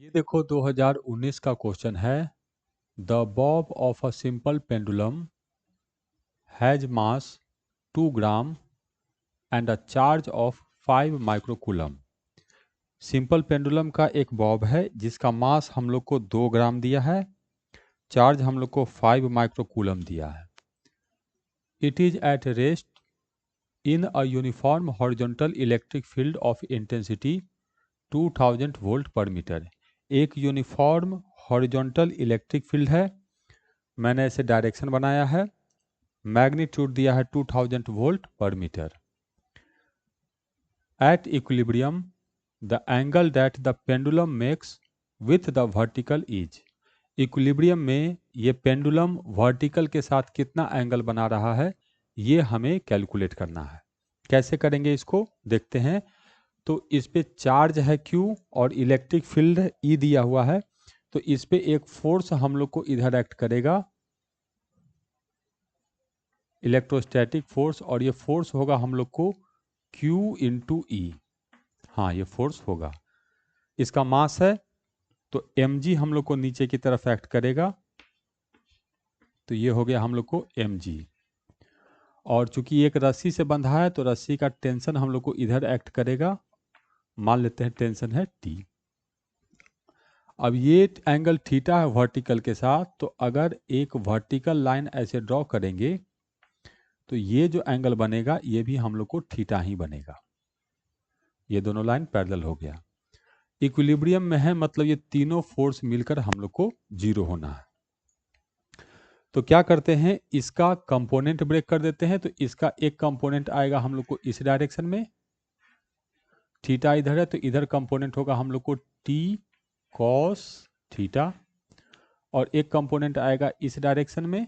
ये देखो 2019 का क्वेश्चन है। The Bob of a simple pendulum has mass 2 gram and a charge of 5 microcoulomb. Simple pendulum का एक बॉब है जिसका मास हम लोग को 2 ग्राम दिया है, चार्ज हम लोग को 5 माइक्रोकूलम दिया है। It is at rest in a uniform horizontal electric field of intensity 2000 volt पर मीटर। एक यूनिफॉर्म हॉरिजॉन्टल इलेक्ट्रिक फील्ड है, मैंने इसे डायरेक्शन बनाया है, मैग्नीट्यूड दिया है 2000 वोल्ट पर metre. At equilibrium the angle that the pendulum makes with the vertical is. Equilibrium में ये पेंडुलम वर्टिकल के साथ कितना एंगल बना रहा है ये हमें कैलकुलेट करना है। कैसे करेंगे इसको देखते हैं। तो इस पे चार्ज है Q और इलेक्ट्रिक फील्ड E दिया हुआ है, तो इस पे एक फोर्स हम लोग को इधर एक्ट करेगा, इलेक्ट्रोस्टैटिक फोर्स, और ये फोर्स होगा हम लोग को Q इंटू E। हाँ, ये फोर्स होगा। इसका मास है तो mg हम लोग को नीचे की तरफ एक्ट करेगा, तो ये हो गया हम लोग को mg। और चूंकि एक रस्सी से बंधा है तो रस्सी का टेंशन हम लोग को इधर एक्ट करेगा, मान लेते हैं टेंशन है T। अब ये एंगल थीटा है वर्टिकल के साथ, तो अगर एक वर्टिकल लाइन ऐसे ड्रॉ करेंगे तो ये जो एंगल बनेगा ये भी हम लोग को थीटा ही बनेगा। ये दोनों लाइन पैरेलल हो गया। इक्विलिब्रियम में है मतलब ये तीनों फोर्स मिलकर हम लोग को जीरो होना है। तो क्या करते हैं, इसका कंपोनेंट ब्रेक कर देते हैं। तो इसका एक कंपोनेंट आएगा हम लोग को इस डायरेक्शन में, थीटा इधर है तो इधर कंपोनेंट होगा हम लोग को टी कॉस थीटा, और एक कंपोनेंट आएगा इस डायरेक्शन में,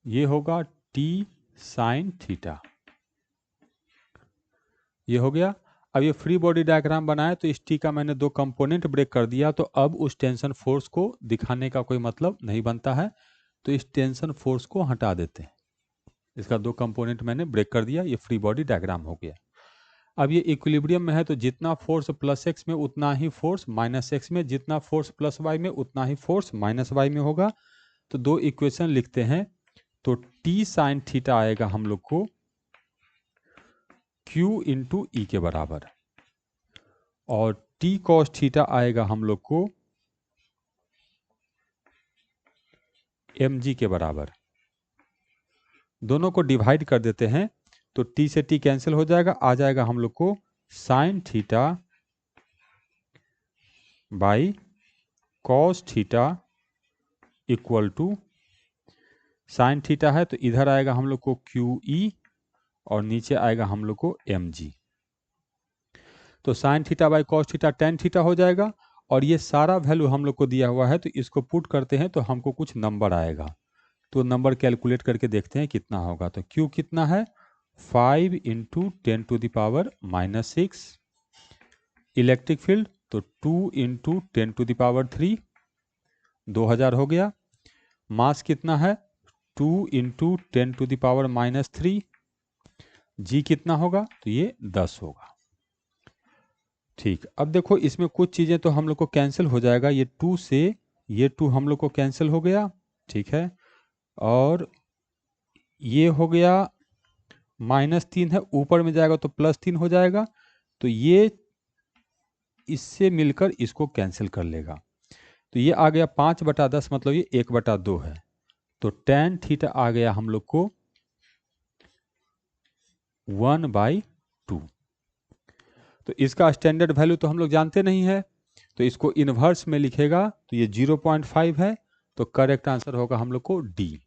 ये होगा टी साइन थीटा। ये हो गया। अब ये फ्री बॉडी डायग्राम बनाए तो इस टी का मैंने दो कंपोनेंट ब्रेक कर दिया, तो अब उस टेंशन फोर्स को दिखाने का कोई मतलब नहीं बनता है, तो इस टेंशन फोर्स को हटा देते हैं। इसका दो कंपोनेंट मैंने ब्रेक कर दिया, ये फ्री बॉडी डायग्राम हो गया। अब ये इक्विलिब्रियम में है तो जितना फोर्स प्लस एक्स में उतना ही फोर्स माइनस एक्स में, जितना फोर्स प्लस वाई में उतना ही फोर्स माइनस वाई में होगा। तो दो इक्वेशन लिखते हैं, तो टी साइन थीटा आएगा हम लोग को Q इंटू ई के बराबर, और टी कॉस थीटा आएगा हम लोग को mg के बराबर। दोनों को डिवाइड कर देते हैं तो t से t कैंसिल हो जाएगा, आ जाएगा हम लोग को sine theta by cos theta equal to, sine theta है तो इधर आएगा हम लोग को QE और नीचे आएगा हम लोग को mg। तो sign theta by cos theta tan theta हो जाएगा, और ये सारा वैल्यू हम लोग को दिया हुआ है तो इसको पुट करते हैं तो हमको कुछ नंबर आएगा। तो नंबर कैलकुलेट करके देखते हैं कितना होगा। तो Q कितना है, 5 into 10 to the power minus 6। Electric field तो 2 इंटू 10 टू द पावर 3, 2000 हो गया। मास कितना है, 2 into 10 to the power minus 3। G कितना होगा, तो ये 10 होगा। ठीक, अब देखो इसमें कुछ चीज़ें तो हम लोग को कैंसिल हो जाएगा, ये 2 से ये 2 हम लोग को कैंसिल हो गया, ठीक है। और ये हो गया -3 है, ऊपर में जाएगा तो +3 हो जाएगा, तो ये इससे मिलकर इसको कैंसिल कर लेगा। तो ये आ गया 5/10, मतलब ये 1/2 है। तो tan थीटा आ गया हम लोग को 1/2। तो इसका स्टैंडर्ड वैल्यू तो हम लोग जानते नहीं है, तो इसको इन्वर्स में लिखेगा तो ये 0.5 है, तो करेक्ट आंसर होगा हम लोग को डी।